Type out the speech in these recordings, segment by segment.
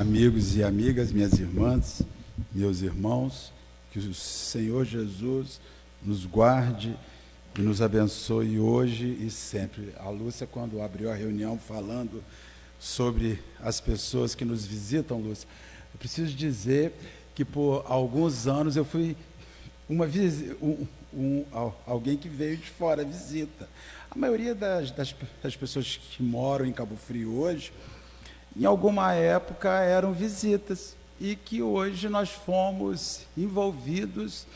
amigos e amigas, minhas irmãs, meus irmãos, que o Senhor Jesus nos guarde e nos abençoe hoje e sempre. A Lúcia, quando abriu a reunião falando sobre as pessoas que nos visitam, Lúcia, eu preciso dizer que por alguns anos eu fui alguém que veio de fora, visita. A maioria das pessoas que moram em Cabo Frio hoje, em alguma época eram visitas, e que hoje nós fomos envolvidos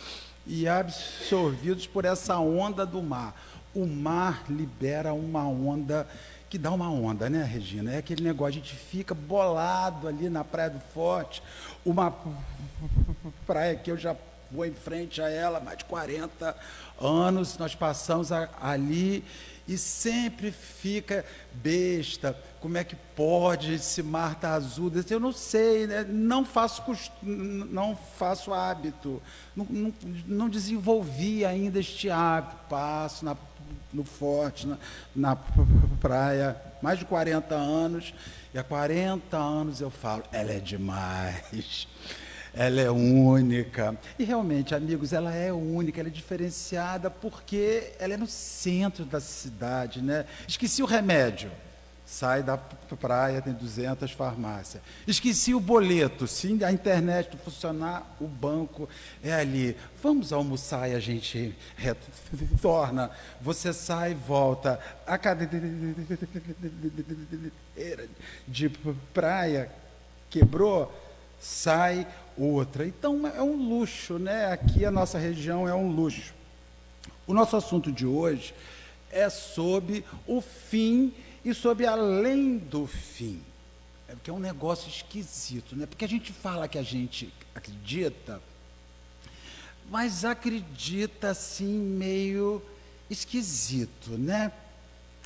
e absorvidos por essa onda do mar. O mar libera uma onda, que dá uma onda, né, Regina? É aquele negócio, a gente fica bolado ali na Praia do Forte, uma praia que eu já vou em frente a ela, mais de 40 anos, nós passamos ali e sempre fica besta, como é que pode, esse mar está azul, eu não sei, né? não faço hábito, não desenvolvi ainda este hábito, passo no Forte, na praia, mais de 40 anos, e há 40 anos eu falo, ela é demais. Ela é única. E realmente, amigos, ela é única, ela é diferenciada porque ela é no centro da cidade, né? Esqueci o remédio. Sai da praia, tem 200 farmácias. Esqueci o boleto. Se a internet não funcionar, o banco é ali. Vamos almoçar e a gente retorna. Você sai e volta. A cadeira de praia quebrou, sai outra. Então é um luxo, né? Aqui a nossa região é um luxo. O nosso assunto de hoje é sobre o fim e sobre além do fim. É porque é um negócio esquisito, né? Porque a gente fala que a gente acredita, mas acredita assim meio esquisito, né?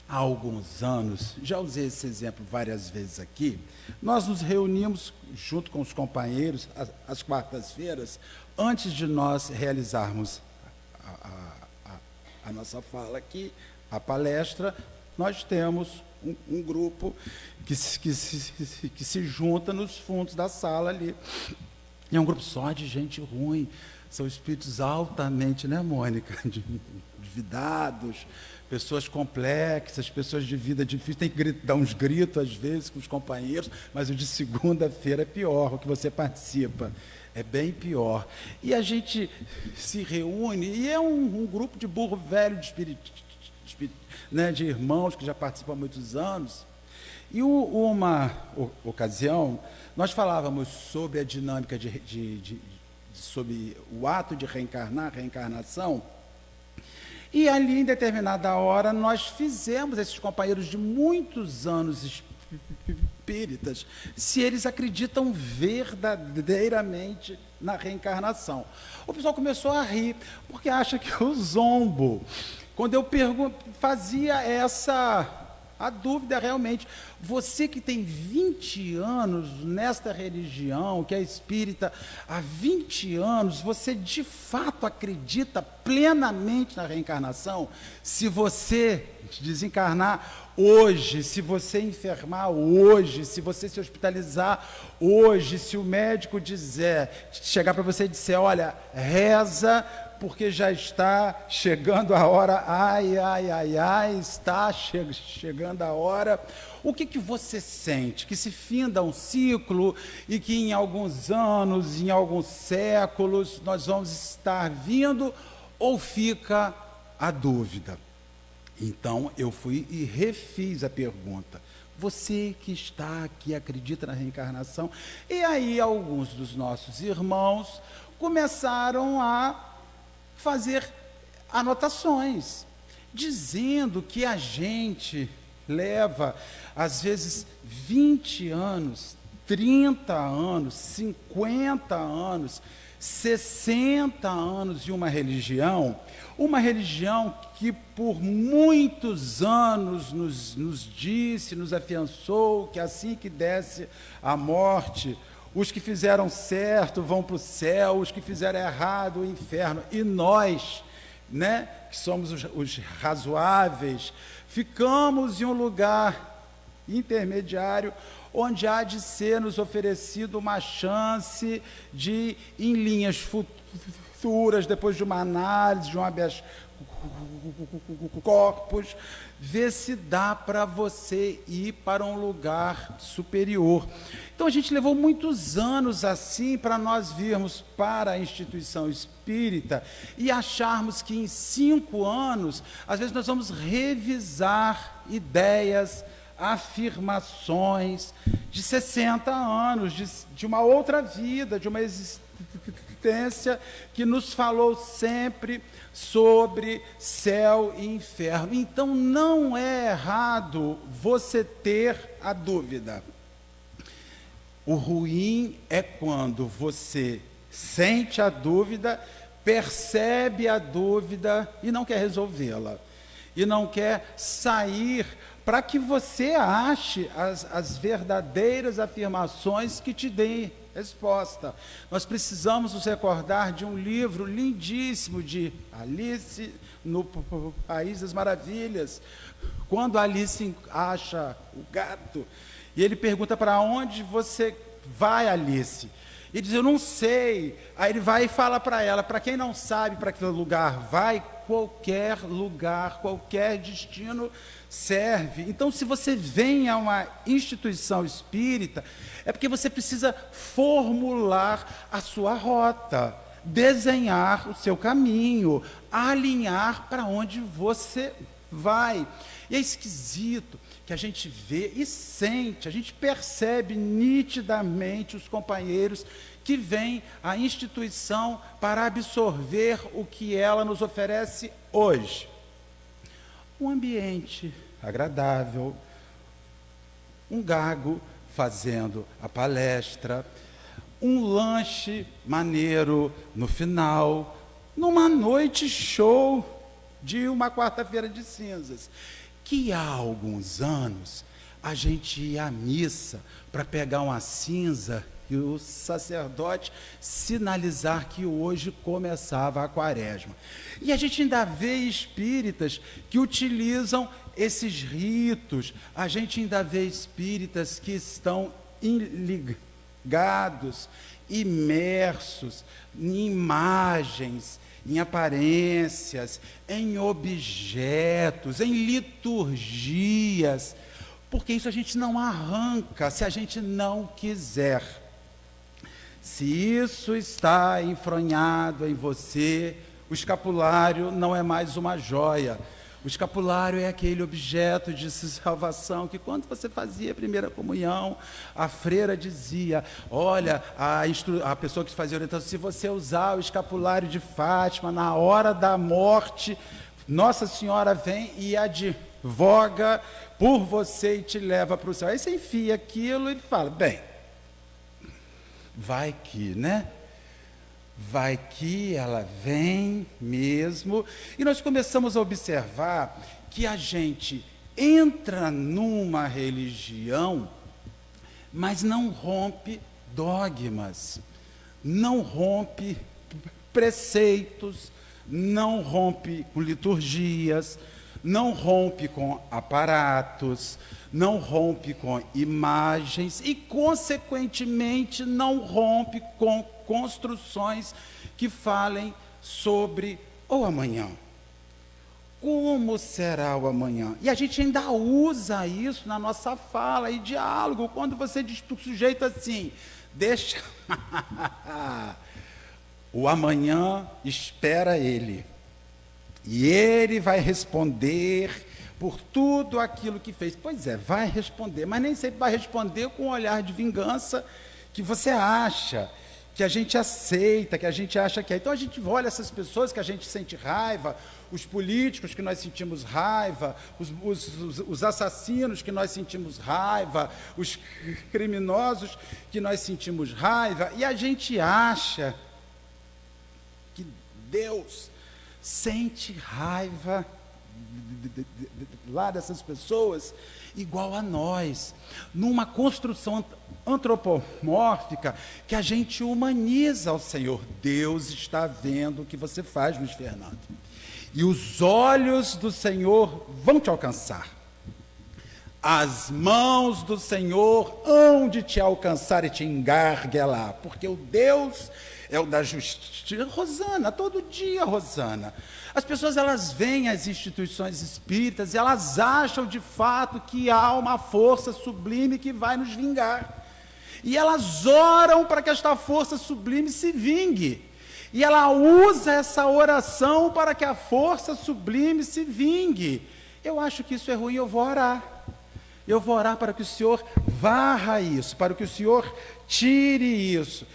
Há alguns anos, já usei esse exemplo várias vezes aqui, nós nos reunimos junto com os companheiros às quartas-feiras, antes de nós realizarmos a nossa fala aqui, a palestra, nós temos um grupo que se junta nos fundos da sala ali. É um grupo só de gente ruim, são espíritos altamente, né, Mônica, endividados, pessoas complexas, pessoas de vida difícil, tem que dar uns gritos às vezes com os companheiros, mas o de segunda-feira é pior, o que você participa, é bem pior. E a gente se reúne, e é um grupo de burro velho, né, de irmãos que já participam há muitos anos, e uma ocasião, nós falávamos sobre a dinâmica sobre o ato de reencarnação, e ali, em determinada hora, nós fizemos esses companheiros de muitos anos espíritas, se eles acreditam verdadeiramente na reencarnação. O pessoal começou a rir, porque acha que eu zombo. Quando eu fazia a dúvida realmente, você que tem 20 anos nesta religião, que é espírita, há 20 anos, você de fato acredita plenamente na reencarnação? Se você desencarnar hoje, se você enfermar hoje, se você se hospitalizar hoje, se o médico chegar para você e disser, olha, reza, porque já está chegando a hora, está chegando a hora. O que você sente? Que se finda um ciclo e que em alguns anos, em alguns séculos, nós vamos estar vindo, ou fica a dúvida? Então, eu fui e refiz a pergunta. Você que está aqui, acredita na reencarnação? E aí, alguns dos nossos irmãos começaram a fazer anotações, dizendo que a gente leva, às vezes, 20 anos, 30 anos, 50 anos, 60 anos de uma religião que por muitos anos nos disse, nos afiançou que assim que desse a morte, os que fizeram certo vão para o céu, os que fizeram errado, o inferno. E nós, né, que somos os razoáveis, ficamos em um lugar intermediário, onde há de ser nos oferecido uma chance de, em linhas futuras, depois de uma análise, de um habeas corpus, ver se dá para você ir para um lugar superior. Então a gente levou muitos anos assim para nós virmos para a instituição espírita e acharmos que em 5 anos, às vezes nós vamos revisar ideias, afirmações de 60 anos, de uma outra vida, de uma existência que nos falou sempre sobre céu e inferno. Então não é errado você ter a dúvida. O ruim é quando você sente a dúvida, percebe a dúvida e não quer resolvê-la. E não quer sair para que você ache as verdadeiras afirmações que te deem resposta. Nós precisamos nos recordar de um livro lindíssimo de Alice no País das Maravilhas, quando Alice acha o gato, e ele pergunta: para onde você vai, Alice? E diz: eu não sei. Aí ele vai e fala para ela: para quem não sabe para que lugar vai, qualquer lugar, qualquer destino serve. Então, se você vem a uma instituição espírita, é porque você precisa formular a sua rota, desenhar o seu caminho, alinhar para onde você vai. E é esquisito que a gente vê e sente, a gente percebe nitidamente os companheiros que vêm à instituição para absorver o que ela nos oferece hoje. Um ambiente agradável, um gago fazendo a palestra, um lanche maneiro no final, numa noite show de uma quarta-feira de cinzas, que há alguns anos a gente ia à missa para pegar uma cinza e o sacerdote sinalizar que hoje começava a quaresma. E a gente ainda vê espíritas que utilizam esses ritos, a gente ainda vê espíritas que estão ligados, imersos em imagens, em aparências, em objetos, em liturgias, porque isso a gente não arranca se a gente não quiser. Se isso está enfronhado em você, o escapulário não é mais uma joia. O escapulário é aquele objeto de salvação que, quando você fazia a primeira comunhão, a freira dizia: olha, a pessoa que fazia orientação, se você usar o escapulário de Fátima, na hora da morte, Nossa Senhora vem e advoga por você e te leva para o céu. Aí você enfia aquilo e fala: bem, vai que, né? Vai que ela vem mesmo. E nós começamos a observar que a gente entra numa religião, mas não rompe dogmas, não rompe preceitos, não rompe com liturgias, não rompe com aparatos, não rompe com imagens e, consequentemente, não rompe com construções que falem sobre o amanhã. Como será o amanhã? E a gente ainda usa isso na nossa fala e diálogo, quando você diz para o sujeito assim: deixa, o amanhã espera ele, e ele vai responder por tudo aquilo que fez. Pois é, vai responder, mas nem sempre vai responder com um olhar de vingança que você acha, que a gente aceita, que a gente acha que é. Então a gente olha essas pessoas que a gente sente raiva, os políticos que nós sentimos raiva, os assassinos que nós sentimos raiva, os criminosos que nós sentimos raiva, e a gente acha que Deus sente raiva lá dessas pessoas igual a nós, numa construção antropomórfica que a gente humaniza ao Senhor. Deus está vendo o que você faz, Luiz Fernando, e os olhos do Senhor vão te alcançar. as mãos do Senhor hão de te alcançar e te engarguelar, porque o Deus é o da justiça. Rosana, todo dia, Rosana. As pessoas, elas veem as instituições espíritas e elas acham de fato que há uma força sublime que vai nos vingar. E elas oram para que esta força sublime se vingue. E ela usa essa oração para que a força sublime se vingue. Eu acho que isso é ruim, eu vou orar. Eu vou orar para que o Senhor varra isso, para que o Senhor tire isso.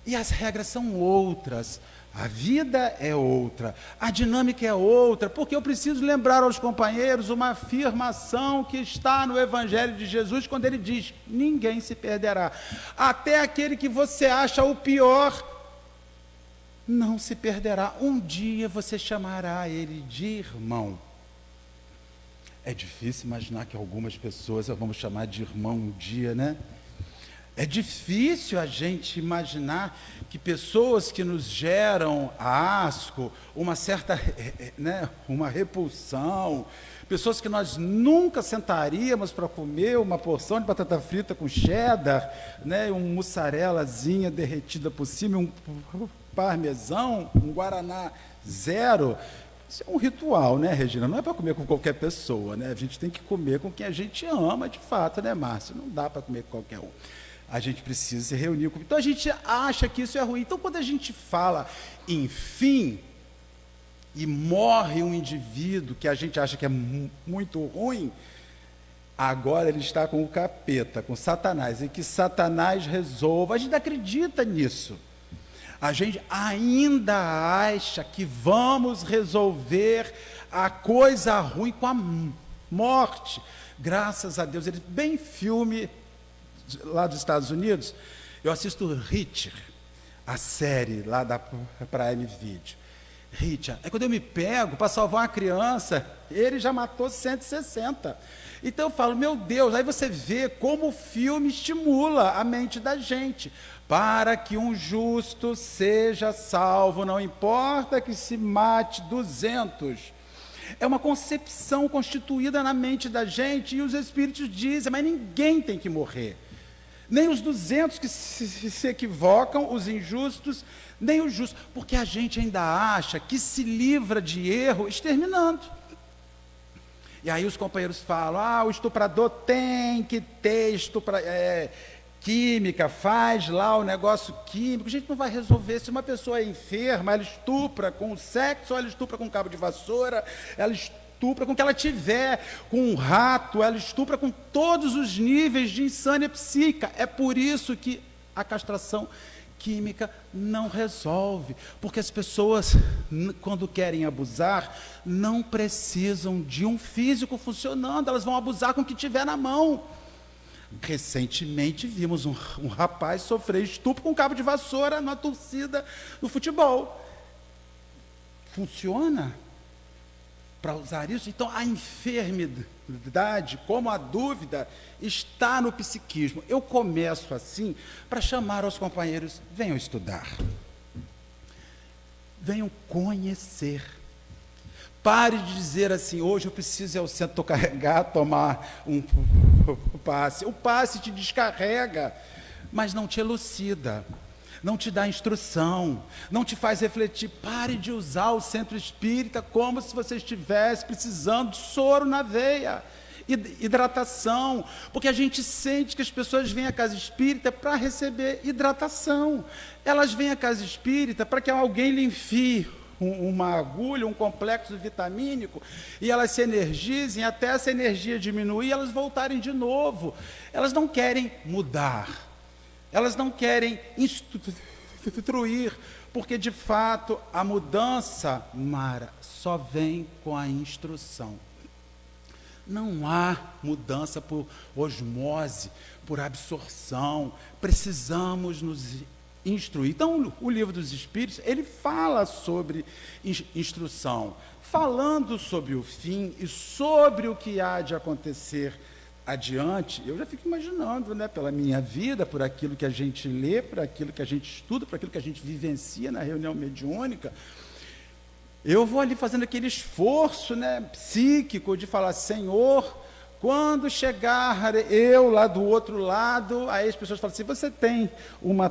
E as regras são outras, a vida é outra, a dinâmica é outra, porque eu preciso lembrar aos companheiros uma afirmação que está no Evangelho de Jesus, quando ele diz: ninguém se perderá. Até aquele que você acha o pior, não se perderá. Um dia você chamará ele de irmão. É difícil imaginar que algumas pessoas vamos chamar de irmão um dia, né? É difícil a gente imaginar que pessoas que nos geram asco, uma certa, né, uma repulsão, pessoas que nós nunca sentaríamos para comer uma porção de batata frita com cheddar, né, um mussarelazinha derretida por cima, um parmesão, um guaraná zero. Isso é um ritual, né, Regina? Não é para comer com qualquer pessoa, né? A gente tem que comer com quem a gente ama, de fato, né, Márcio? Não dá para comer com qualquer um. A gente precisa se reunir com... Então, a gente acha que isso é ruim. Então, quando a gente fala em fim, e morre um indivíduo que a gente acha que é muito ruim, agora ele está com o capeta, com Satanás, e que Satanás resolva. A gente acredita nisso. A gente ainda acha que vamos resolver a coisa ruim com a morte. Graças a Deus, ele bem filme lá dos Estados Unidos, eu assisto Reacher, a série lá da Prime Video. Reacher, é quando eu me pego para salvar uma criança, ele já matou 160. Então eu falo, meu Deus, aí você vê como o filme estimula a mente da gente. Para que um justo seja salvo, não importa que se mate 200. É uma concepção constituída na mente da gente, e os espíritos dizem, mas ninguém tem que morrer. Nem os 200 que se equivocam, os injustos, nem os justos, porque a gente ainda acha que se livra de erro exterminando. E aí os companheiros falam, o estuprador tem que ter química, faz lá o negócio químico. A gente não vai resolver. Se uma pessoa é enferma, ela estupra com o sexo, ou ela estupra com um cabo de vassoura, ela estupra com o que ela tiver, com um rato, ela estupra com todos os níveis de insânia psíquica. É por isso que a castração química não resolve, porque as pessoas, quando querem abusar, não precisam de um físico funcionando, elas vão abusar com o que tiver na mão. Recentemente vimos um rapaz sofrer estupro com um cabo de vassoura na torcida do futebol. Funciona para usar isso? Então a enfermidade, como a dúvida, está no psiquismo. Eu começo assim para chamar os companheiros: venham estudar, venham conhecer. Pare de dizer assim, hoje eu preciso ir ao centro carregar, tomar um passe. O passe te descarrega, mas não te elucida, não te dá instrução, não te faz refletir. Pare de usar o centro espírita como se você estivesse precisando de soro na veia, hidratação, porque a gente sente que as pessoas vêm à casa espírita para receber hidratação. Elas vêm à casa espírita para que alguém lhe enfie uma agulha, um complexo vitamínico, e elas se energizem até essa energia diminuir e elas voltarem de novo. Elas não querem mudar, elas não querem instruir, porque de fato a mudança, Mara, só vem com a instrução. Não há mudança por osmose, por absorção. Precisamos nos instruir. Então, o Livro dos Espíritos, ele fala sobre instrução, falando sobre o fim e sobre o que há de acontecer adiante. Eu já fico imaginando, né, pela minha vida, por aquilo que a gente lê, por aquilo que a gente estuda, por aquilo que a gente vivencia na reunião mediúnica. Eu vou ali fazendo aquele esforço, né, psíquico de falar: Senhor, Quando chegar eu lá do outro lado, aí as pessoas falam assim, você tem uma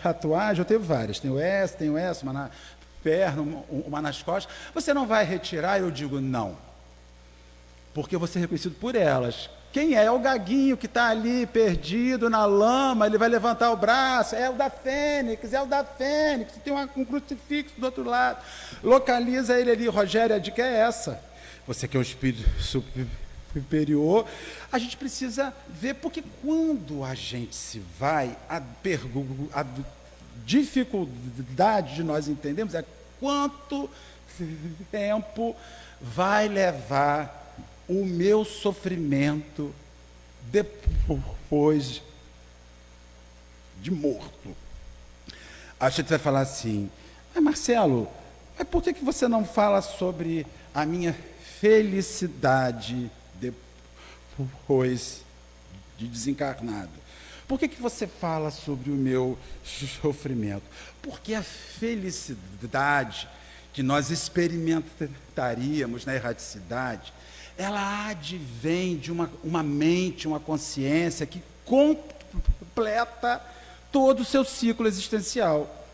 tatuagem? Eu tenho várias, tenho essa, uma na perna, uma nas costas. Você não vai retirar? Eu digo, não. Porque eu vou ser reconhecido por elas. Quem é? É o gaguinho que está ali perdido na lama, ele vai levantar o braço, é o da Fênix, tem um crucifixo do outro lado. Localiza ele ali, Rogério, a dica é essa. Você que é o espírito superior, a gente precisa ver, porque quando a gente se vai, a dificuldade de nós entendermos é quanto tempo vai levar o meu sofrimento depois de morto. A gente vai falar assim, mas Marcelo, mas por que você não fala sobre a minha felicidade depois de desencarnado? Por que você fala sobre o meu sofrimento? Porque a felicidade que nós experimentaríamos na erraticidade, ela advém de uma mente, uma consciência que completa todo o seu ciclo existencial.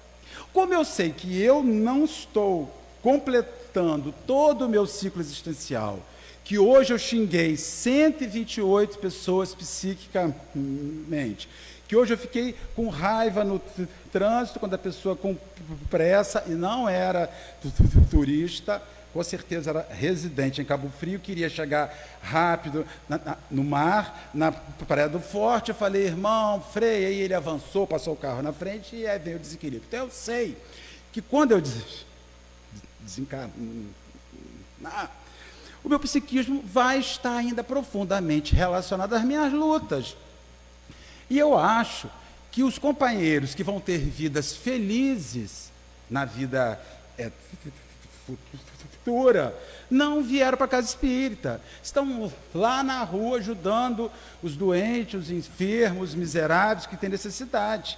Como eu sei que eu não estou completando todo o meu ciclo existencial, que hoje eu xinguei 128 pessoas psiquicamente, que hoje eu fiquei com raiva no trânsito quando a pessoa com pressa, e não era turista, com certeza era residente em Cabo Frio, queria chegar rápido no mar, na Praia do Forte. Eu falei, irmão, freia, aí ele avançou, passou o carro na frente e aí veio o desequilíbrio. Então eu sei que quando eu desencarnar, o meu psiquismo vai estar ainda profundamente relacionado às minhas lutas. E eu acho que os companheiros que vão ter vidas felizes na vida futura não vieram para a casa espírita, estão lá na rua ajudando os doentes, os enfermos, os miseráveis que têm necessidade.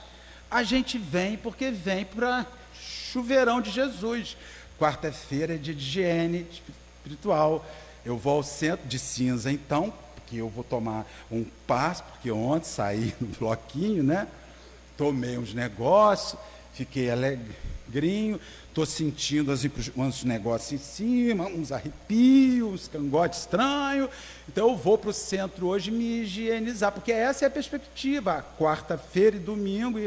A gente vem porque vem para chuveirão de Jesus. Quarta-feira é dia de higiene espiritual. Eu vou ao centro de cinza, então, porque eu vou tomar um passo, porque ontem saí no bloquinho, né? Tomei uns negócios, fiquei alegrinho, estou sentindo uns negócios em cima, uns arrepios, uns cangotes estranhos. Então eu vou para o centro hoje me higienizar, porque essa é a perspectiva. Quarta-feira e domingo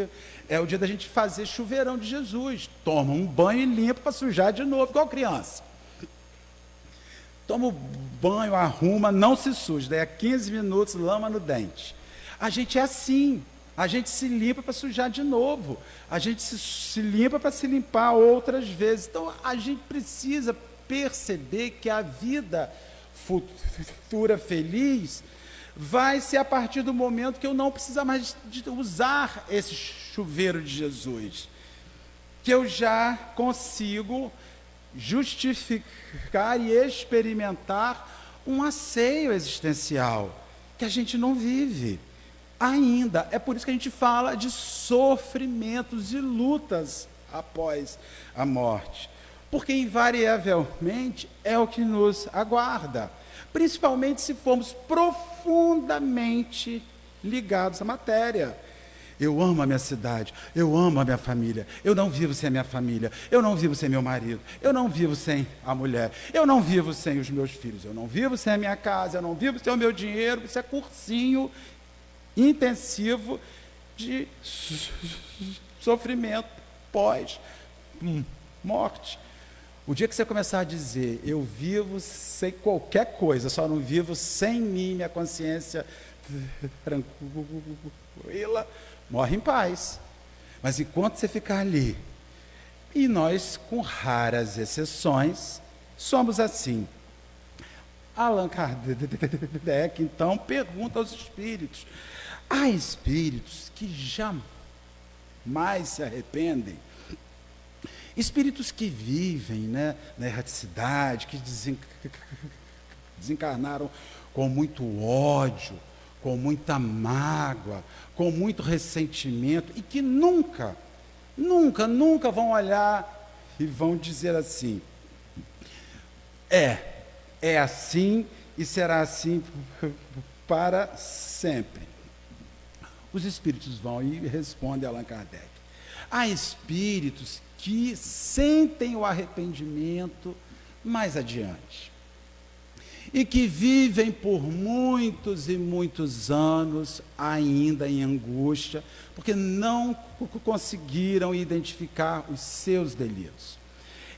é o dia da gente fazer chuveirão de Jesus. Toma um banho e limpa para sujar de novo, igual criança. Toma o banho, arruma, não se suja, daí a 15 minutos, lama no dente. A gente é assim, a gente se limpa para sujar de novo, a gente se limpa para se limpar outras vezes. Então, a gente precisa perceber que a vida futura feliz vai ser a partir do momento que eu não precisar mais de usar esse chuveiro de Jesus, que eu já consigo justificar e experimentar um asseio existencial que a gente não vive ainda. É por isso que a gente fala de sofrimentos e lutas após a morte, porque invariavelmente é o que nos aguarda, principalmente se formos profundamente ligados à matéria. Eu amo a minha cidade, eu amo a minha família, eu não vivo sem a minha família, eu não vivo sem meu marido, eu não vivo sem a mulher, eu não vivo sem os meus filhos, eu não vivo sem a minha casa, eu não vivo sem o meu dinheiro. Isso é cursinho intensivo de sofrimento pós-morte. O dia que você começar a dizer, eu vivo sem qualquer coisa, só não vivo sem mim, minha consciência tranquila, morre em paz. Mas enquanto você ficar ali, e nós, com raras exceções, somos assim. Allan Kardec, então, pergunta aos espíritos: há espíritos que jamais se arrependem? Espíritos que vivem, né, na erraticidade, que desencarnaram com muito ódio, com muita mágoa, com muito ressentimento, e que nunca vão olhar e vão dizer assim: é assim e será assim para sempre. Os espíritos vão e respondem a Allan Kardec. Há espíritos que sentem o arrependimento mais adiante e que vivem por muitos e muitos anos ainda em angústia, porque não conseguiram identificar os seus delitos.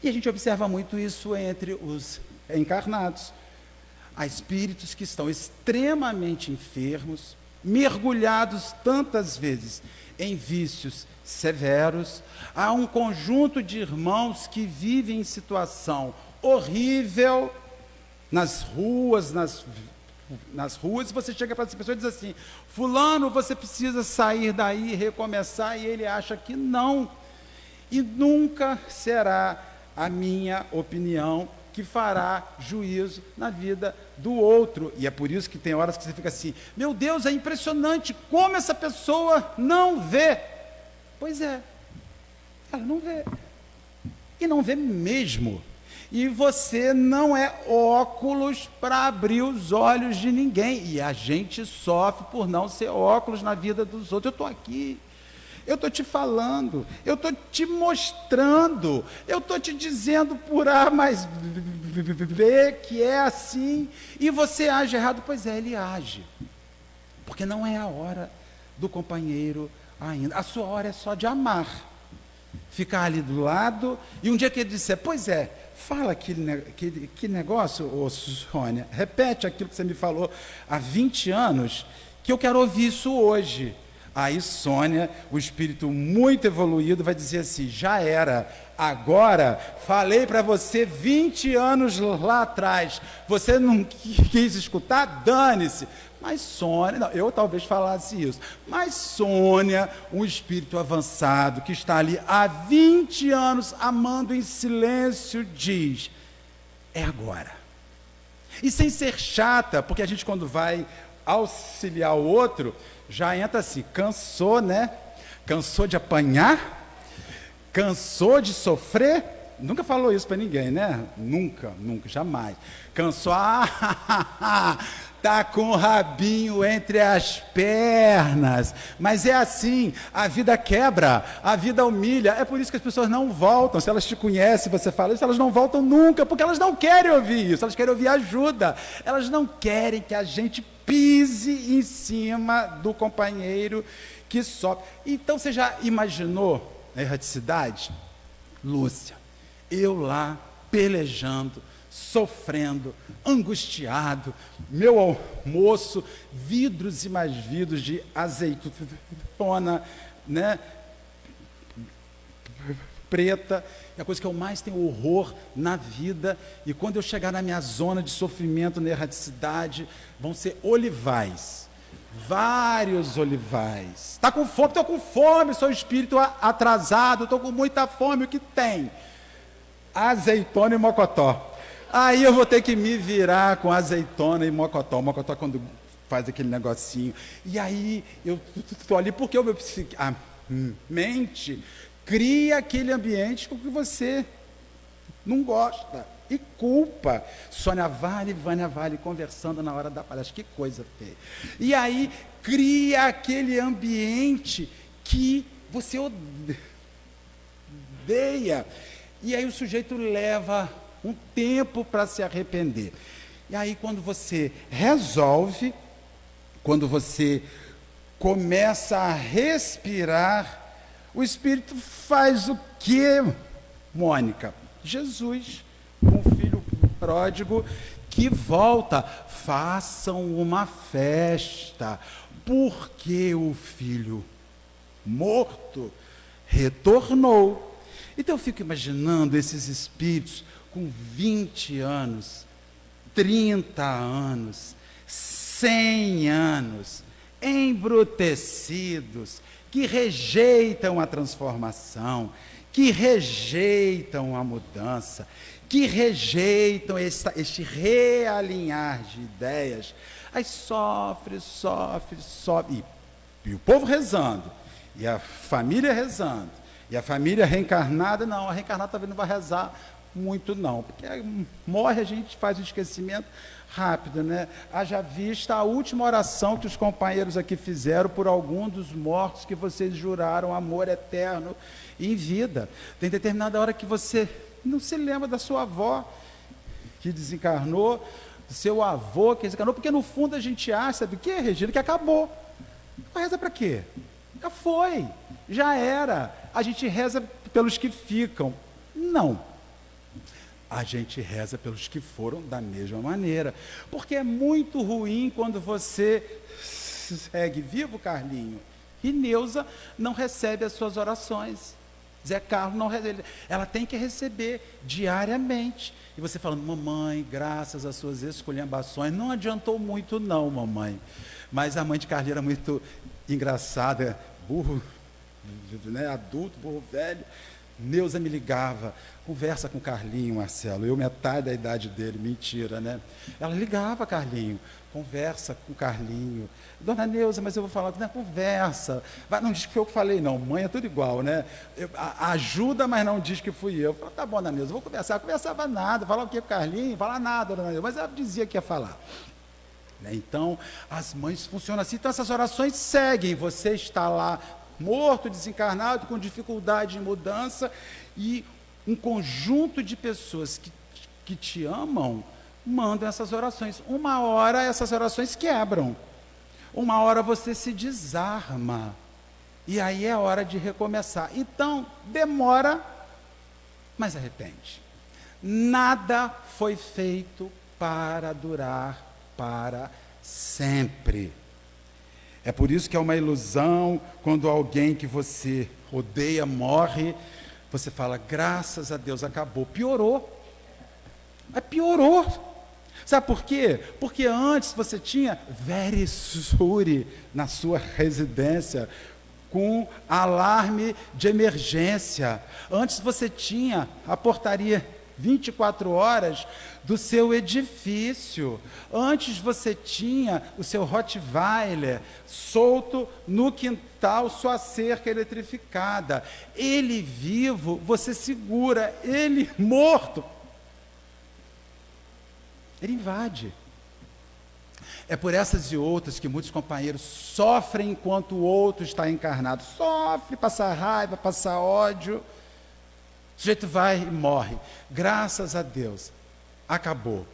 E a gente observa muito isso entre os encarnados. Há espíritos que estão extremamente enfermos, mergulhados tantas vezes em vícios severos. Há um conjunto de irmãos que vivem em situação horrível nas ruas, você chega para essa pessoa e diz assim: fulano, você precisa sair daí e recomeçar, e ele acha que não. E nunca será a minha opinião que fará juízo na vida do outro. E é por isso que tem horas que você fica assim: meu Deus, é impressionante como essa pessoa não vê. Pois é, ela não vê. E não vê mesmo. E você não é óculos para abrir os olhos de ninguém. E a gente sofre por não ser óculos na vida dos outros. Eu estou aqui, eu estou te falando, eu estou te mostrando, eu estou te dizendo por A mais B que é assim, e você age errado. Pois é, ele age, porque não é a hora do companheiro ainda. A sua hora é só de amar, ficar ali do lado, e um dia que ele disser: pois é, fala que negócio, ô Sônia, repete aquilo que você me falou há 20 anos, que eu quero ouvir isso hoje. Aí Sônia, o espírito muito evoluído, vai dizer assim: já era, agora falei para você 20 anos lá atrás, você não quis escutar, dane-se. Mas Sônia, não, eu talvez falasse isso, mas Sônia, um espírito avançado, que está ali há 20 anos amando em silêncio, diz: é agora. E sem ser chata, porque a gente, quando vai auxiliar o outro, já entra assim: cansou, né? Cansou de apanhar? Cansou de sofrer? Nunca falou isso para ninguém, né? Nunca, jamais. Cansou, tá com o rabinho entre as pernas. Mas é assim, a vida quebra, a vida humilha. É por isso que as pessoas não voltam. Se elas te conhecem, você fala isso, elas não voltam nunca, porque elas não querem ouvir isso, elas querem ouvir ajuda. Elas não querem que a gente pise em cima do companheiro que sofre. Então, você já imaginou a erraticidade? Lúcia, eu lá pelejando, sofrendo, angustiado, meu almoço, vidros e mais vidros de azeitona, né, preta, é a coisa que eu mais tenho horror na vida. E quando eu chegar na minha zona de sofrimento, na erraticidade, vão ser olivais, vários olivais. Está com fome? Estou com fome, sou espírito atrasado, estou com muita fome. O que tem? Azeitona e mocotó. Aí eu vou ter que me virar com azeitona e mocotó. Mocotó, quando faz aquele negocinho. E aí eu estou ali porque a mente cria aquele ambiente com que você não gosta e culpa. Sônia Vale e Vânia Vale conversando na hora da palestra, que coisa feia. E aí cria aquele ambiente que você odeia. E aí o sujeito leva um tempo para se arrepender. E aí, quando você resolve, quando você começa a respirar, o Espírito faz o quê, Mônica? Jesus, um filho pródigo que volta. Façam uma festa, porque o filho morto retornou. Então eu fico imaginando esses espíritos com 20 anos, 30 anos, 100 anos, embrutecidos, que rejeitam a transformação, que rejeitam a mudança, que rejeitam este realinhar de ideias. Aí sofre. E o povo rezando, e a família rezando, e a família reencarnada, não, a reencarnada talvez não vai rezar muito não, porque morre, a gente faz o esquecimento rápido, né? Haja vista a última oração que os companheiros aqui fizeram por algum dos mortos que vocês juraram amor eterno em vida. Tem determinada hora que você não se lembra da sua avó que desencarnou, do seu avô que desencarnou, porque no fundo a gente acha, sabe o que, Regina? Que acabou. Reza para quê? Já foi, já era. A gente reza pelos que ficam. Não. A gente reza pelos que foram da mesma maneira. Porque é muito ruim quando você segue vivo, Carlinho, e Neuza não recebe as suas orações. Zé Carlos não recebe. Ela tem que receber diariamente. E você falando, mamãe, graças às suas esculhambações, não adiantou muito não, mamãe. Mas a mãe de Carlinho era muito engraçada, burro, né, adulto, burro velho. Neuza me ligava, conversa com Carlinho, Marcelo, eu metade da idade dele, mentira, né? Ela ligava, Carlinho, conversa com Carlinho. Dona Neuza, mas eu vou falar, não, conversa. Vai, não diz que foi eu que falei, não, mãe é tudo igual, né? Ajuda, mas não diz que fui eu. Eu falei, tá bom, Dona Neuza, vou conversar. Eu conversava nada, falar o que com Carlinho? Falar nada, Dona Neuza, mas ela dizia que ia falar. Então, as mães funcionam assim, então essas orações seguem, você está lá, morto, desencarnado, com dificuldade de mudança, e um conjunto de pessoas que te amam, mandam essas orações. Uma hora essas orações quebram, uma hora você se desarma, e aí é hora de recomeçar. Então, demora, mas arrepende. Nada foi feito para durar para sempre. É por isso que é uma ilusão quando alguém que você odeia morre, você fala, graças a Deus, acabou. Piorou. Mas piorou. Sabe por quê? Porque antes você tinha Verisure na sua residência, com alarme de emergência. Antes você tinha a portaria 24 horas do seu edifício. Antes você tinha o seu Rottweiler solto no quintal, sua cerca eletrificada. Ele vivo, você segura. Ele morto, ele invade. É por essas e outras que muitos companheiros sofrem enquanto o outro está encarnado. Sofre, passa raiva, passa ódio. O sujeito vai e morre. Graças a Deus, acabou.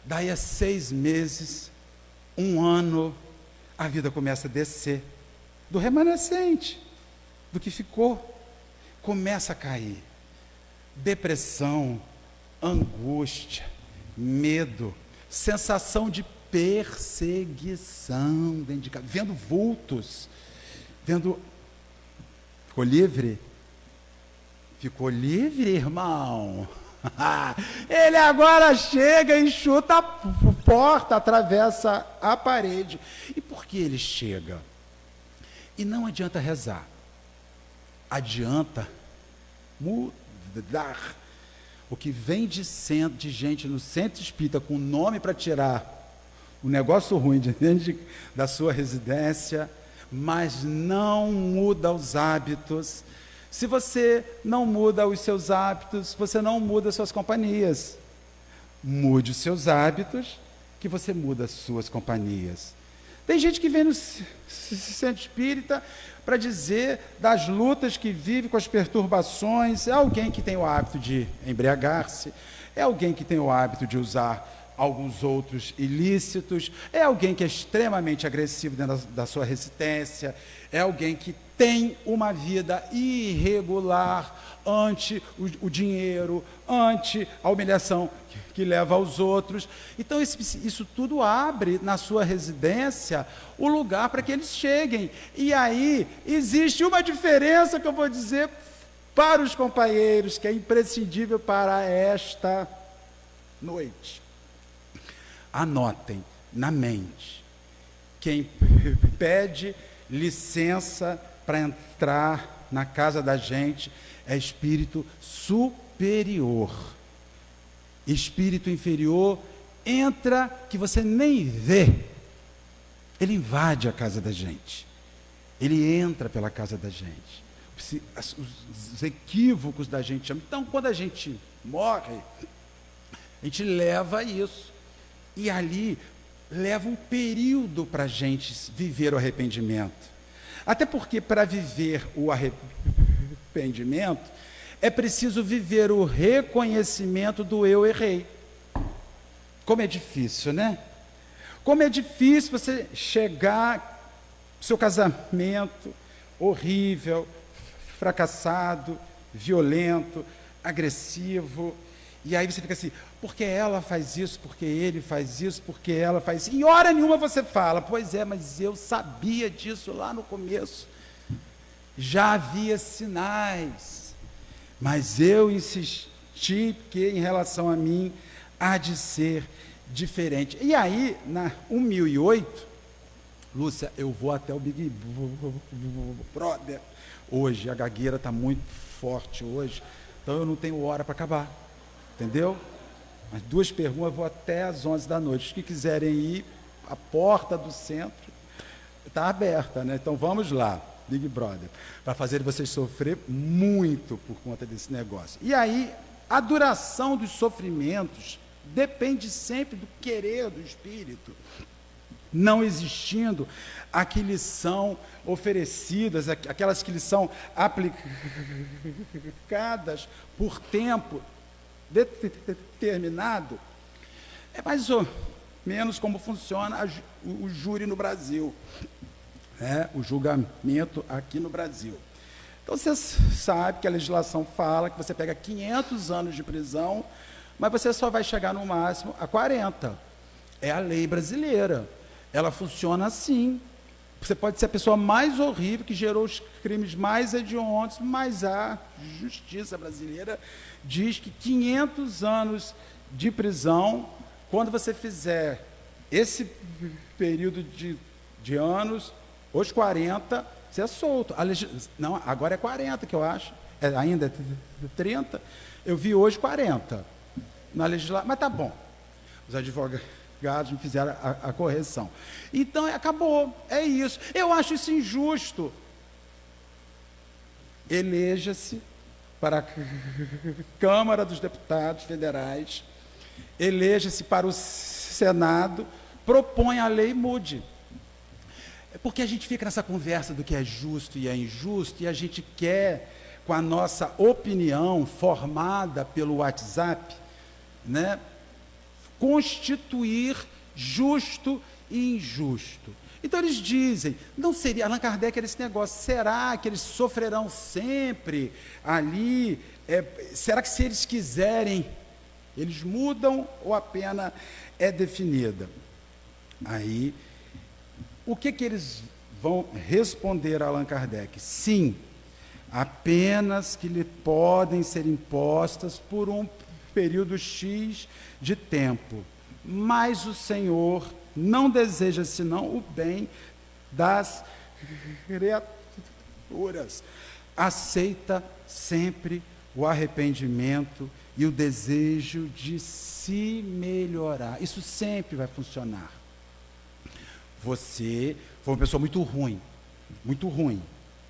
Daí a 6 meses, 1 ano, a vida começa a descer. Do remanescente, do que ficou, começa a cair. Depressão, angústia, medo, sensação de perseguição dentro de casa, vendo vultos, vendo... Ficou livre? Ficou livre, irmão? Ele agora chega e chuta a porta, atravessa a parede. E por que ele chega? E não adianta rezar, adianta mudar. O que vem de gente no centro espírita com nome para tirar o negócio ruim de dentro da sua residência, mas não muda os hábitos. Se você não muda os seus hábitos, você não muda as suas companhias. Mude os seus hábitos, que você muda as suas companhias. Tem gente que vem no centro espírita para dizer das lutas que vive com as perturbações. É alguém que tem o hábito de embriagar-se, é alguém que tem o hábito de usar alguns outros ilícitos, é alguém que é extremamente agressivo dentro da sua residência, é alguém que tem uma vida irregular ante o dinheiro, ante a humilhação que leva aos outros. Então isso tudo abre na sua residência o lugar para que eles cheguem. E aí existe uma diferença que eu vou dizer para os companheiros, que é imprescindível para esta noite. Anotem na mente: quem pede licença para entrar na casa da gente é espírito superior. Espírito inferior entra que você nem vê. Ele invade a casa da gente. Ele entra pela casa da gente. Os equívocos da gente. Então, quando a gente morre, a gente leva isso. E ali leva um período para a gente viver o arrependimento. Até porque para viver o arrependimento, é preciso viver o reconhecimento do eu errei. Como é difícil, né? Como é difícil você chegar, seu casamento horrível, fracassado, violento, agressivo, e aí você fica assim, porque ela faz isso, porque ele faz isso, porque ela faz isso. Em hora nenhuma você fala, pois é, mas eu sabia disso lá no começo. Já havia sinais, mas eu insisti que em relação a mim há de ser diferente. E aí, na 1008, Lúcia, eu vou até o Big Brother hoje, a gagueira está muito forte hoje, então eu não tenho hora para acabar, entendeu? As 2 perguntas eu vou até às 11 da noite. Os que quiserem ir, a porta do centro está aberta, né? Então vamos lá, Big Brother, para fazer vocês sofrer muito por conta desse negócio. E aí, a duração dos sofrimentos depende sempre do querer do espírito. Não existindo a que lhes são oferecidas, aquelas que lhes são aplicadas por tempo determinado, é mais ou menos como funciona o júri no Brasil, né? O julgamento aqui no Brasil. Então você sabe que a legislação fala que você pega 500 anos de prisão, mas você só vai chegar no máximo a 40. É a lei brasileira. Ela funciona assim. Você pode ser a pessoa mais horrível, que gerou os crimes mais hediondos, mas a justiça brasileira diz que 500 anos de prisão, quando você fizer esse período de anos, os 40, você é solto. Não, agora é 40 que eu acho, ainda é 30, eu vi hoje 40 na legislação, mas tá bom, os advogados me fizeram a correção. Então, acabou, é isso. Eu acho isso injusto. Eleja-se para a Câmara dos Deputados Federais, eleja-se para o Senado, propõe a lei e mude. É porque a gente fica nessa conversa do que é justo e é injusto, e a gente quer, com a nossa opinião formada pelo WhatsApp, né, constituir justo e injusto. Então eles dizem, não seria, Allan Kardec era esse negócio, será que eles sofrerão sempre ali? Será que se eles quiserem, eles mudam ou a pena é definida? Aí, o que eles vão responder a Allan Kardec? Sim, apenas que lhe podem ser impostas por um período X de tempo, mas o Senhor não deseja senão o bem das criaturas. Aceita sempre o arrependimento e o desejo de se melhorar. Isso sempre vai funcionar. Você foi uma pessoa muito ruim, muito ruim,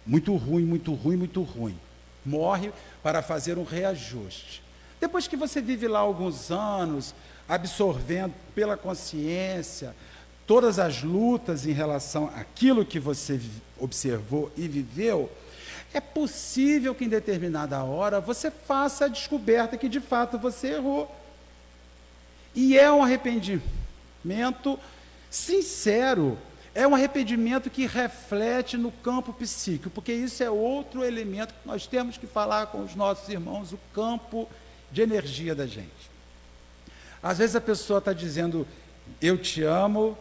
muito ruim, muito ruim, muito ruim. Morre para fazer um reajuste. Depois que você vive lá alguns anos, absorvendo pela consciência todas as lutas em relação àquilo que você observou e viveu, é possível que em determinada hora você faça a descoberta que de fato você errou. E é um arrependimento sincero, é um arrependimento que reflete no campo psíquico, porque isso é outro elemento que nós temos que falar com os nossos irmãos, o campo de energia da gente. Às vezes a pessoa está dizendo, eu te amo,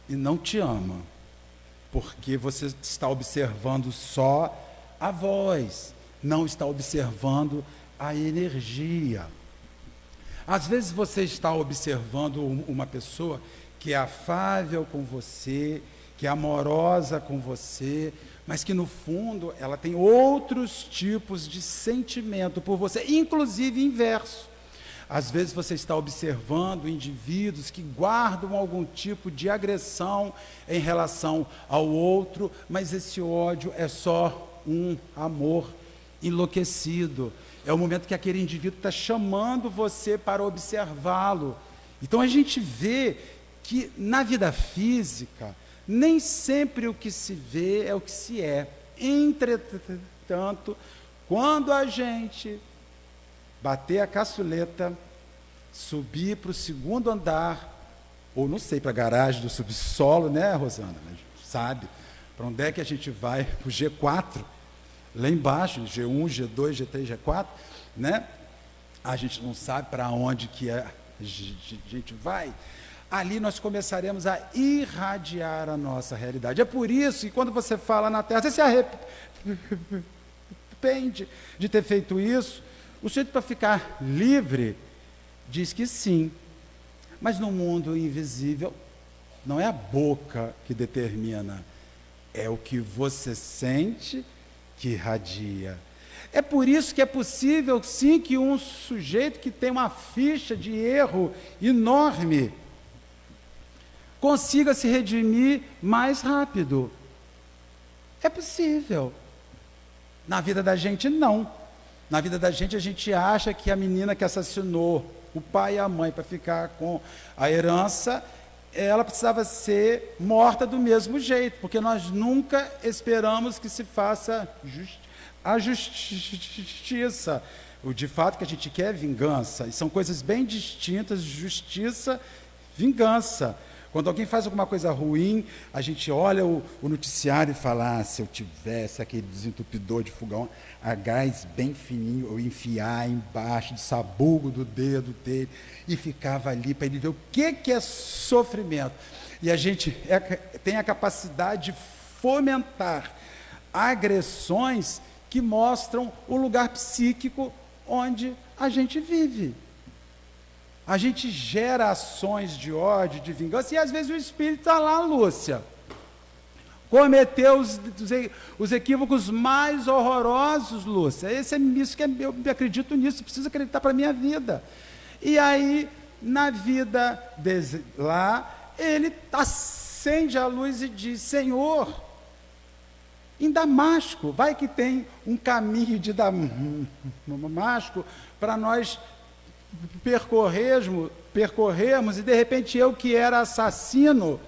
e não te ama, porque você está observando só a voz, não está observando a energia. Às vezes você está observando uma pessoa que é afável com você, que é amorosa com você, mas que no fundo ela tem outros tipos de sentimento por você, inclusive inverso. Às vezes você está observando indivíduos que guardam algum tipo de agressão em relação ao outro, mas esse ódio é só um amor enlouquecido, é o momento que aquele indivíduo está chamando você para observá-lo. Então a gente vê que na vida física, nem sempre o que se vê é o que se é. Entretanto, quando a gente bater a caçuleta, subir para o segundo andar, ou não sei, para a garagem do subsolo, né, Rosana? Sabe para onde é que a gente vai? Para o G4, lá embaixo, G1, G2, G3, G4, né? A gente não sabe para onde que a gente vai. Ali nós começaremos a irradiar a nossa realidade. É por isso que quando você fala na Terra, você se arrepende de ter feito isso. O sujeito, para ficar livre, diz que sim. Mas no mundo invisível, não é a boca que determina, é o que você sente que irradia. É por isso que é possível, sim, que um sujeito que tem uma ficha de erro enorme consiga se redimir mais rápido. É possível. Na vida da gente, não. Na vida da gente, a gente acha que a menina que assassinou o pai e a mãe para ficar com a herança, ela precisava ser morta do mesmo jeito, porque nós nunca esperamos que se faça a justiça. De fato, que a gente quer é vingança, e são coisas bem distintas, justiça, vingança. Quando alguém faz alguma coisa ruim, a gente olha o noticiário e fala, se eu tivesse aquele desentupidor de fogão a gás bem fininho, eu enfiar embaixo do sabugo do dedo dele e ficava ali para ele ver o que é sofrimento. E a gente tem a capacidade de fomentar agressões que mostram o lugar psíquico onde a gente vive. A gente gera ações de ódio, de vingança, e às vezes o espírito está lá, Lúcia. Cometeu os equívocos mais horrorosos, Lúcia. Isso que eu acredito nisso, preciso acreditar para a minha vida. E aí, na vida lá, ele acende a luz e diz, Senhor, em Damasco, vai que tem um caminho de Damasco para nós percorrermos, e de repente eu que era assassino,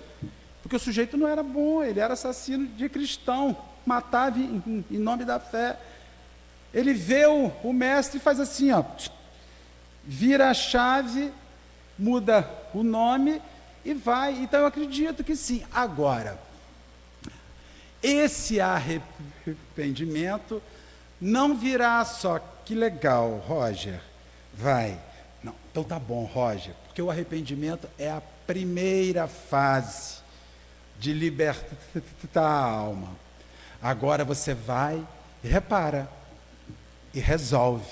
porque o sujeito não era bom, ele era assassino de cristão, matava em nome da fé. Ele vê o mestre e faz assim, ó, vira a chave, muda o nome e vai. Então eu acredito que sim. Agora, esse arrependimento não virá só, que legal, Roger, vai. Não, então tá bom, Roger, porque o arrependimento é a primeira fase de libertar a alma. Agora você vai e repara e resolve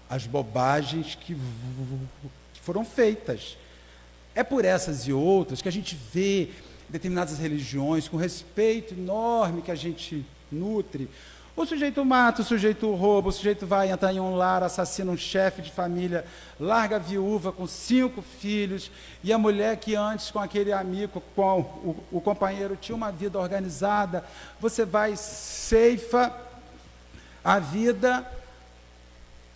as bobagens que foram feitas. É por essas e outras que a gente vê determinadas religiões, com respeito enorme que a gente nutre. O sujeito mata, o sujeito rouba, o sujeito vai entrar em um lar, assassina um chefe de família, larga a viúva com 5 filhos, e a mulher que antes com aquele amigo, com o companheiro, tinha uma vida organizada, você vai, ceifa a vida,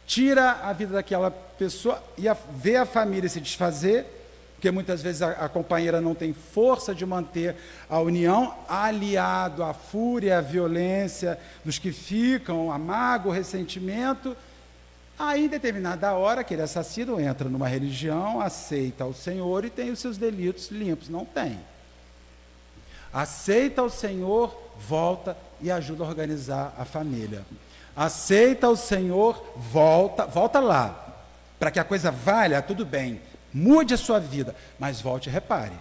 tira a vida daquela pessoa e vê a família se desfazer, porque muitas vezes a companheira não tem força de manter a união, aliado à fúria, à violência dos que ficam, a mágoa, o ressentimento. Aí, em determinada hora, aquele assassino entra numa religião, aceita o Senhor e tem os seus delitos limpos. Não tem. Aceita o Senhor, volta e ajuda a organizar a família. Aceita o Senhor, volta lá. Para que a coisa valha, tudo bem. Mude a sua vida, mas volte e repare.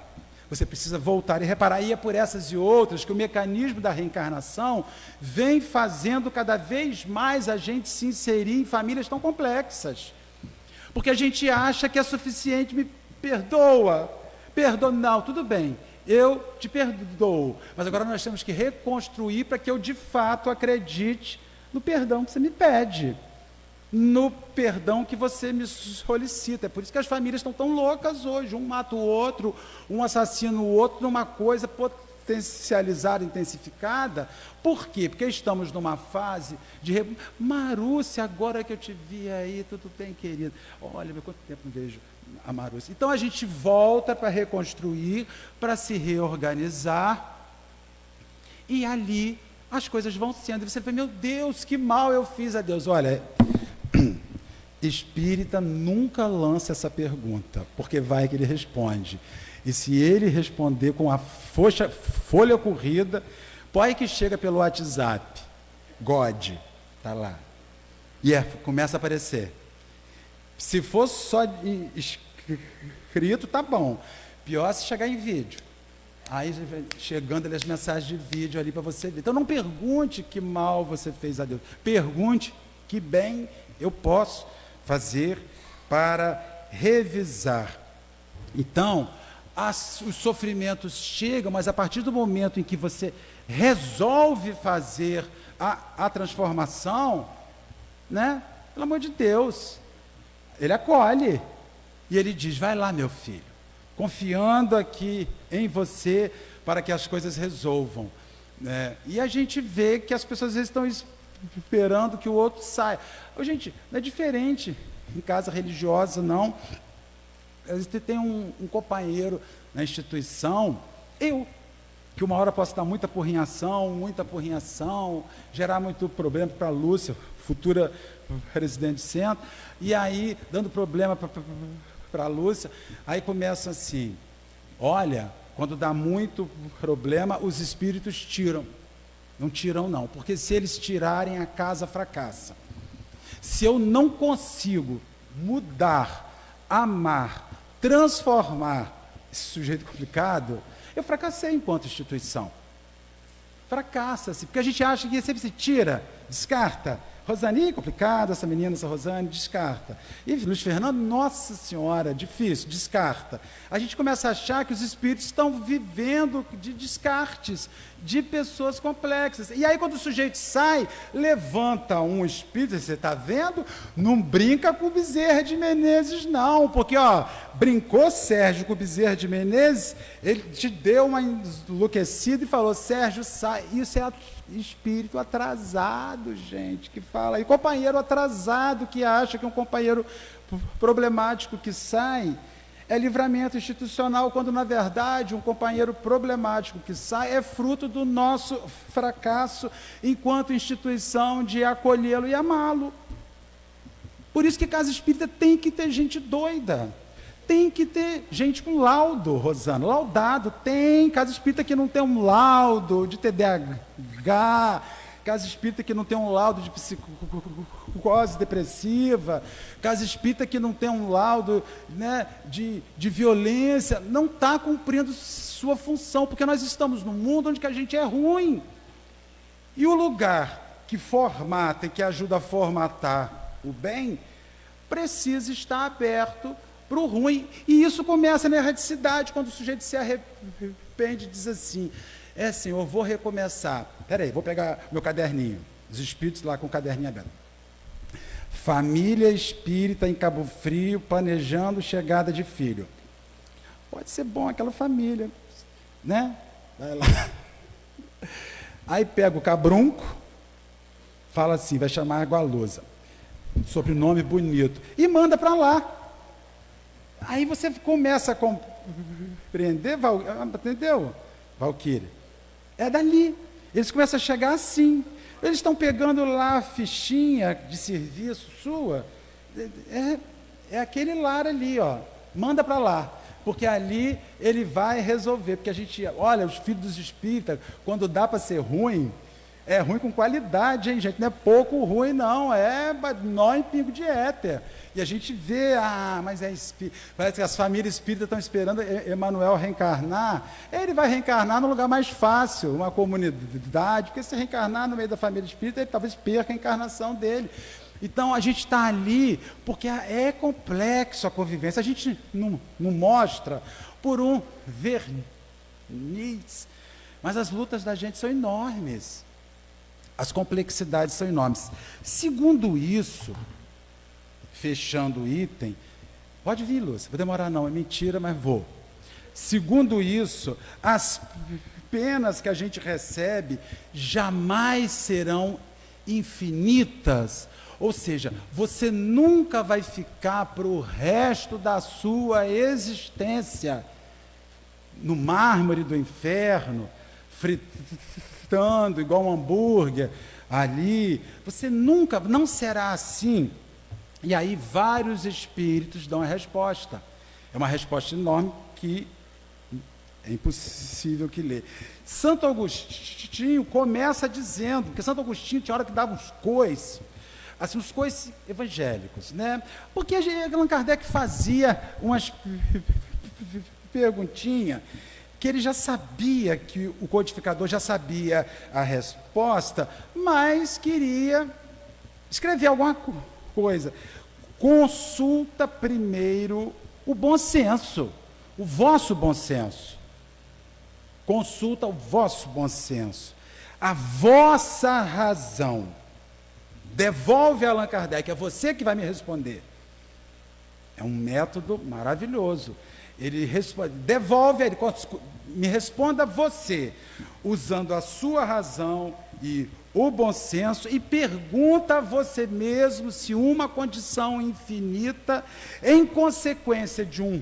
Você precisa voltar e reparar. E é por essas e outras que o mecanismo da reencarnação vem fazendo cada vez mais a gente se inserir em famílias tão complexas. Porque a gente acha que é suficiente, me perdoa. Não, tudo bem, eu te perdoo. Mas agora nós temos que reconstruir para que eu de fato acredite no perdão que você me pede. No perdão que você me solicita. É por isso que as famílias estão tão loucas hoje. Um mata o outro, um assassina o outro numa coisa potencializada, intensificada. Por quê? Porque estamos numa fase de... Marúcia, agora que eu te vi aí, tudo bem, querido? Olha, quanto tempo não vejo a Marúcia. Então a gente volta para reconstruir, para se reorganizar, e ali as coisas vão sendo. E você fala, meu Deus, que mal eu fiz a Deus. Olha, espírita nunca lança essa pergunta, porque vai que ele responde. E se ele responder com a folha corrida, pode que chega pelo WhatsApp, God, está lá. E começa a aparecer. Se for só escrito, tá bom. Pior se chegar em vídeo. Aí chegando ali as mensagens de vídeo ali para você ver. Então não pergunte que mal você fez a Deus. Pergunte que bem eu posso fazer para revisar. Então, os sofrimentos chegam, mas a partir do momento em que você resolve fazer a transformação, né? Pelo amor de Deus, ele acolhe. E ele diz, vai lá, meu filho, confiando aqui em você para que as coisas resolvam. E a gente vê que as pessoas às vezes estão esperando que o outro saia. Gente, não é diferente em casa religiosa, não. Você tem um companheiro na instituição, que uma hora posso dar muita apurrinhação, gerar muito problema para a Lúcia, futura presidente do centro, e aí, dando problema para a Lúcia, aí começa assim, olha, quando dá muito problema, os espíritos tiram. Não tiram não, porque se eles tirarem, a casa fracassa. Se eu não consigo mudar, amar, transformar esse sujeito complicado, eu fracassei enquanto instituição. Fracassa-se, porque a gente acha que sempre se tira, descarta. Rosane, complicada, essa menina, essa Rosane, descarta. E Luiz Fernando, nossa senhora, difícil, descarta. A gente começa a achar que os espíritos estão vivendo de descartes, de pessoas complexas. E aí quando o sujeito sai, levanta um espírito, você está vendo? Não brinca com o Bezerra de Menezes, não, porque, brincou Sérgio com o Bezerra de Menezes, ele te deu uma enlouquecida e falou, Sérgio, sai. Isso é espírito atrasado, gente, que fala. E companheiro atrasado que acha que um companheiro problemático que sai é livramento institucional, quando na verdade um companheiro problemático que sai é fruto do nosso fracasso enquanto instituição de acolhê-lo e amá-lo. Por isso que casa espírita tem que ter gente doida. Tem que ter gente com laudo, Rosana, laudado. Tem casa espírita que não tem um laudo de TDAH, casa espírita que não tem um laudo de psicose depressiva, casa espírita que não tem um laudo, né, de violência, não está cumprindo sua função, porque nós estamos num mundo onde que a gente é ruim. E o lugar que formata e que ajuda a formatar o bem, precisa estar aberto para o ruim, e isso começa na erradicidade, quando o sujeito se arrepende e diz assim, Senhor, vou recomeçar, peraí, vou pegar meu caderninho, os espíritos lá com o caderninho aberto, família espírita em Cabo Frio, planejando chegada de filho, pode ser bom aquela família, né, vai lá, aí pega o cabrunco, fala assim, vai chamar Gualusa, sobrenome bonito, e manda para lá. Aí você começa a compreender, entendeu, Valquíria? É dali. Eles começam a chegar assim. Eles estão pegando lá a fichinha de serviço sua. É aquele lar ali, manda para lá. Porque ali ele vai resolver. Porque a gente, olha, os filhos dos espíritas, quando dá para ser ruim, é ruim com qualidade, hein, gente? Não é pouco ruim, não. É nó em pingo de éter. E a gente vê, mas é espírita. Parece que as famílias espíritas estão esperando Emmanuel reencarnar. Ele vai reencarnar num lugar mais fácil, uma comunidade, porque se reencarnar no meio da família espírita, ele talvez perca a encarnação dele. Então, a gente está ali, porque é complexo a convivência. A gente não mostra por um verniz, mas as lutas da gente são enormes. As complexidades são enormes. Segundo isso, fechando o item, pode vir, Lúcia, vou demorar não, é mentira, mas vou. Segundo isso, as penas que a gente recebe jamais serão infinitas. Ou seja, você nunca vai ficar para o resto da sua existência no mármore do inferno, fritando igual um hambúrguer ali. Você nunca, não será assim. E aí vários espíritos dão a resposta. É uma resposta enorme que é impossível que ler. Santo Agostinho começa dizendo, porque Santo Agostinho tinha hora que dava uns coices, assim, os coices evangélicos, né? Porque Allan Kardec fazia umas perguntinhas que ele já sabia, que o codificador já sabia a resposta, mas queria escrever alguma coisa. Consulta primeiro o bom senso, o vosso bom senso. Consulta o vosso bom senso, a vossa razão. Devolve a Allan Kardec, é você que vai me responder. É um método maravilhoso. Ele responde, devolve, ele me responda você, usando a sua razão e o bom senso, e pergunta a você mesmo se uma condição infinita, em consequência de um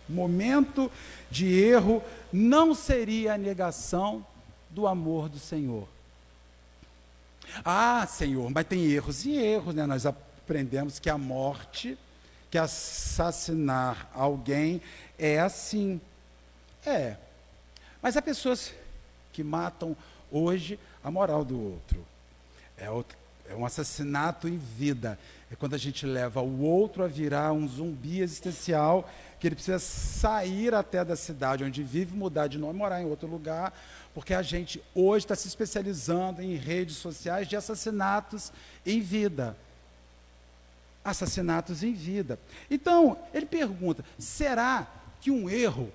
momento de erro, não seria a negação do amor do Senhor. Ah, Senhor, mas tem erros e erros, né? Nós aprendemos que a morte, que assassinar alguém é assim. É. Mas há pessoas que matam hoje a moral do outro. É um assassinato em vida. É quando a gente leva o outro a virar um zumbi existencial, que ele precisa sair até da cidade onde vive, mudar de nome, morar em outro lugar, porque a gente hoje está se especializando em redes sociais de assassinatos em vida. Assassinatos em vida. Então, ele pergunta, será que um erro,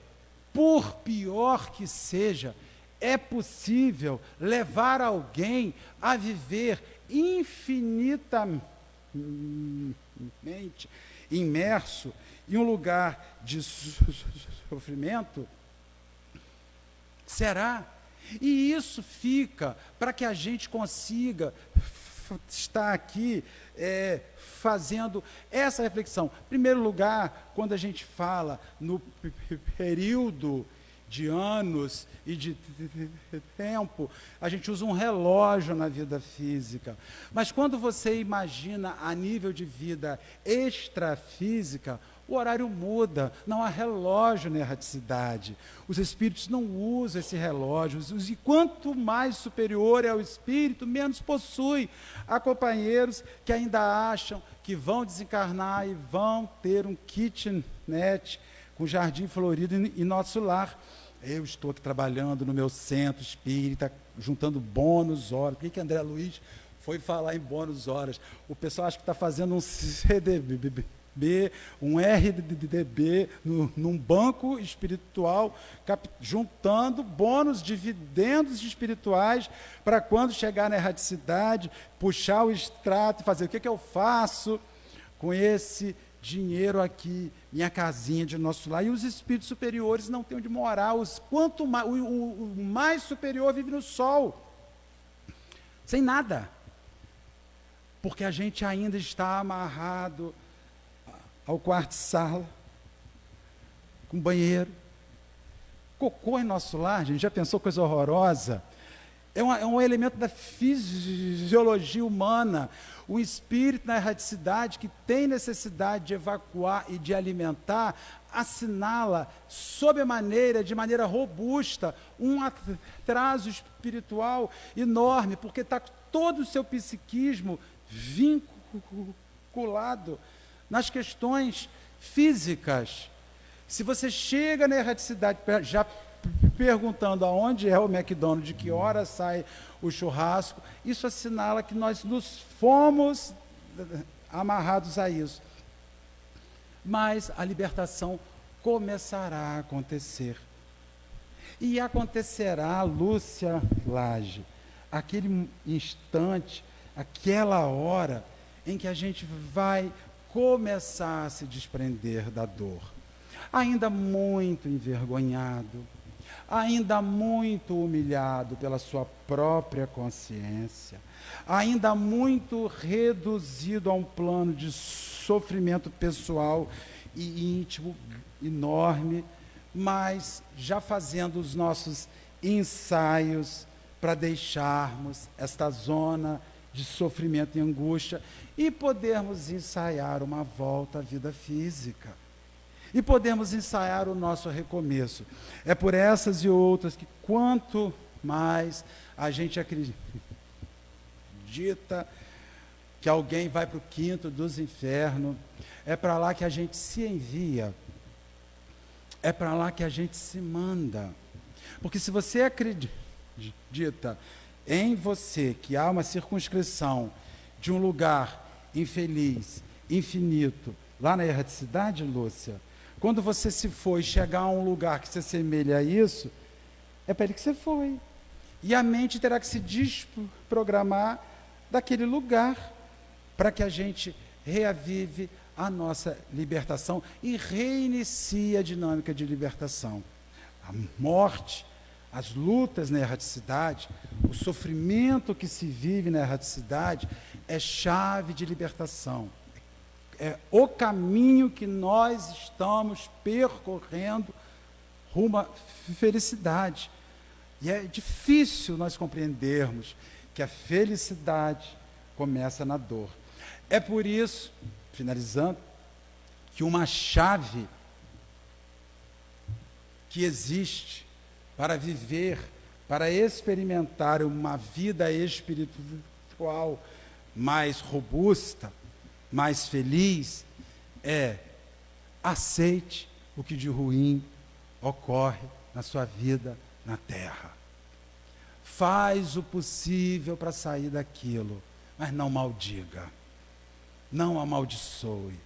por pior que seja, é possível levar alguém a viver infinitamente imerso em um lugar de sofrimento? Será? E isso fica para que a gente consiga estar aqui fazendo essa reflexão. Em primeiro lugar, quando a gente fala no período de anos e de tempo, a gente usa um relógio na vida física. Mas quando você imagina a nível de vida extrafísica, o horário muda, não há relógio na erraticidade. Os espíritos não usam esse relógio, e quanto mais superior é o espírito, menos possui. Há companheiros que ainda acham que vão desencarnar e vão ter um kitnet com jardim florido em nosso lar. Eu estou aqui trabalhando no meu centro espírita, juntando bônus horas. Por que André Luiz foi falar em bônus horas? O pessoal acha que está fazendo um CDB, um RDB, num banco espiritual, juntando bônus, dividendos espirituais, para quando chegar na erraticidade, puxar o extrato e fazer o que eu faço com esse dinheiro aqui, minha casinha de nosso lar. E os espíritos superiores não têm onde morar. Quanto mais, o mais superior vive no sol, sem nada, porque a gente ainda está amarrado ao quarto-sala, com banheiro, cocô em nosso lar. Gente, já pensou coisa horrorosa? É um elemento da fisiologia humana. O espírito na erraticidade, que tem necessidade de evacuar e de alimentar, assinala sobremaneira, de maneira robusta, um atraso espiritual enorme, porque está todo o seu psiquismo vinculado nas questões físicas. Se você chega na erraticidade já perguntando aonde é o McDonald's, de que hora sai o churrasco, isso assinala que nós nos fomos amarrados a isso. Mas a libertação começará a acontecer. E acontecerá, Lúcia Lage, aquele instante, aquela hora em que a gente vai começar a se desprender da dor. Ainda muito envergonhado, ainda muito humilhado pela sua própria consciência, ainda muito reduzido a um plano de sofrimento pessoal e íntimo enorme, mas já fazendo os nossos ensaios para deixarmos esta zona de sofrimento e angústia e podermos ensaiar uma volta à vida física. E podemos ensaiar o nosso recomeço. É por essas e outras que quanto mais a gente acredita que alguém vai para o quinto dos infernos, é para lá que a gente se envia, é para lá que a gente se manda. Porque se você acredita em você que há uma circunscrição de um lugar infeliz, infinito, lá na erraticidade, Lúcia, quando você se for e chegar a um lugar que se assemelha a isso, é para ele que você foi. E a mente terá que se desprogramar daquele lugar para que a gente reavive a nossa libertação e reinicie a dinâmica de libertação. A morte, as lutas na erraticidade, o sofrimento que se vive na erraticidade é chave de libertação. É o caminho que nós estamos percorrendo rumo à felicidade. E é difícil nós compreendermos que a felicidade começa na dor. É por isso, finalizando, que uma chave que existe para viver, para experimentar uma vida espiritual mais robusta, mais feliz, aceite o que de ruim ocorre na sua vida na terra. Faz o possível para sair daquilo, mas não maldiga, não amaldiçoe.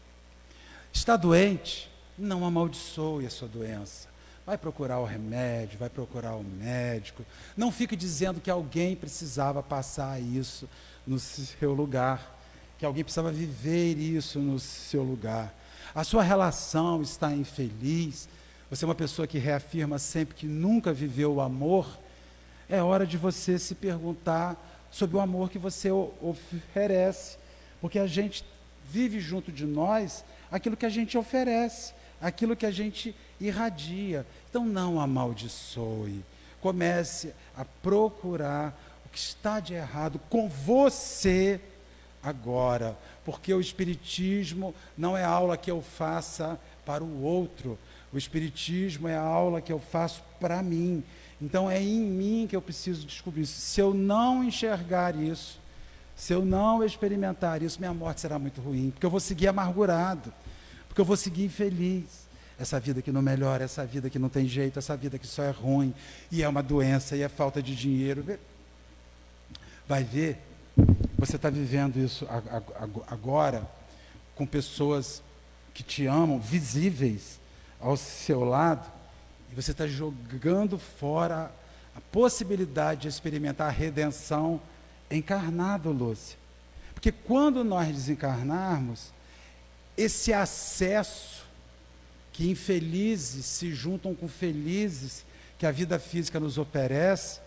Está doente? Não amaldiçoe a sua doença. Vai procurar o remédio, vai procurar o médico. Não fique dizendo que alguém precisava passar isso no seu lugar, que alguém precisava viver isso no seu lugar. A sua relação está infeliz, você é uma pessoa que reafirma sempre que nunca viveu o amor, é hora de você se perguntar sobre o amor que você oferece, porque a gente vive junto de nós aquilo que a gente oferece, aquilo que a gente irradia. Então não amaldiçoe, comece a procurar o que está de errado com você agora, porque o Espiritismo não é aula que eu faça para o outro, o Espiritismo é a aula que eu faço para mim. Então é em mim que eu preciso descobrir isso. Se eu não enxergar isso, se eu não experimentar isso, minha morte será muito ruim, porque eu vou seguir amargurado, porque eu vou seguir infeliz. Essa vida que não melhora, essa vida que não tem jeito, essa vida que só é ruim, e é uma doença, e é falta de dinheiro. Vai ver, você está vivendo isso agora, com pessoas que te amam, visíveis ao seu lado, e você está jogando fora a possibilidade de experimentar a redenção encarnado, Lúcia. Porque quando nós desencarnarmos, esse acesso que infelizes se juntam com felizes que a vida física nos oferece,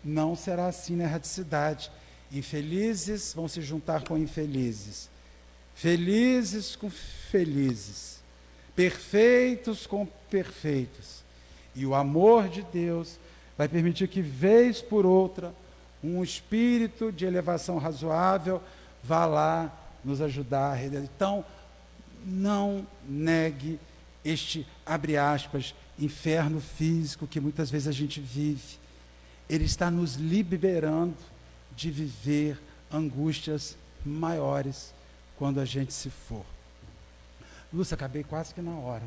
não será assim na erraticidade. Infelizes vão se juntar com infelizes, felizes com felizes, perfeitos com perfeitos. E o amor de Deus vai permitir que, vez por outra, um espírito de elevação razoável vá lá nos ajudar. Então, não negue este, abre aspas, inferno físico que muitas vezes a gente vive. Ele está nos liberando de viver angústias maiores quando a gente se for. Lúcia, acabei quase que na hora.